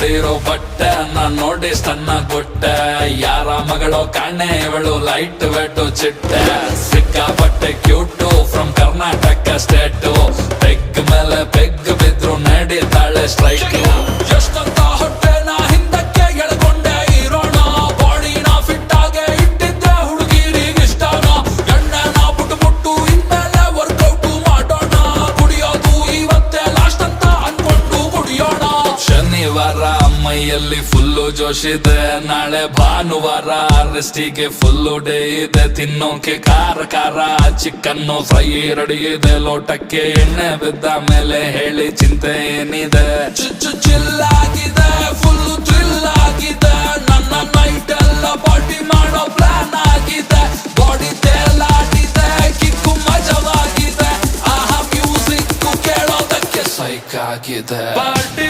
ಹೊಡೆದಿರೋ ಬಟ್ಟೆ ನಾನ್ ನೋಡಿ ಸಣ್ಣ ಕೊಟ್ಟೆ ಯಾರ ಮಗಳೋ ಕಾಣೆ ಇವಳು ಲೈಟ್ ವೆಟ್ಟು ಚಿಟ್ಟೆ ಸಿಕ್ಕಾಪಟ್ಟೆ cute from Karnataka state peg ಮೇಲೆ ಪೆಗ್ ಬಿದ್ರು ನಡೀತಾಳೆ ಸ್ಟ್ರೈಕ್ ಎಷ್ಟಂತ ಹೊಟ್ಟೆ ನಾ ಹಿಂದಕ್ಕೆ ಎಳ್ಕೊಂಡೆ ಇರೋಣ ಬಾಡಿನ ಫಿಟ್ ಆಗೆ ಇಟ್ಟಿದ್ದೆ ಹುಡುಗಿರಿಗೆ ಇಷ್ಟನ ಎಣ್ಣೆನ ಬಿಟ್ಟು ಇನ್ಮೇಲೆ ವರ್ಕೌಟ್ ಮಾಡೋಣ ಕುಡಿಯೋದು ಇವತ್ತೇ ಲಾಸ್ಟ್ ಅಂತ ಅನ್ಕೊಂಡು ಕುಡಿಯೋಣ ಶನಿವಾರ ಮೈಯಲ್ಲಿ ಫುಲ್ಲು ಜೋಶಿದೆ ನಾಳೆ ಭಾನುವಾರ ರೆಸ್ಟಿಗೆ ಫುಲ್ಲು ಡೇ ಇದೆ ತಿನ್ನೋಕೆ ಖಾರ ಖಾರ ಚಿಕನ್ನು ಫ್ರೈ ರೆಡಿ ಇದೆ ಲೋಟಕ್ಕೆ ಎಣ್ಣೆ ಬಿದ್ದ ಮೇಲೆ ಹೇಳಿ ಚಿಂತೆ ಏನಿದೆ ಚಿಲ್ಲಾಗಿದೆ ಫುಲ್ಲು ಥ್ರಿಲ್ ಆಗಿದೆ ನನ್ನ ನೈಟ್ ಎಲ್ಲ ಪಾರ್ಟಿ ಮಾಡೋ ಪ್ಲಾನ್ ಆಗಿದೆ ಬಾಡಿ ತೇಲಾಡಿದೆ ಕಿಕ್ಕು ಮಜವಾಗಿದೆ ಆಹಾ ಮ್ಯೂಸಿಕ್ ಕೇಳೋದಕ್ಕೆ ಸೈಕ್ ಆಗಿದೆ.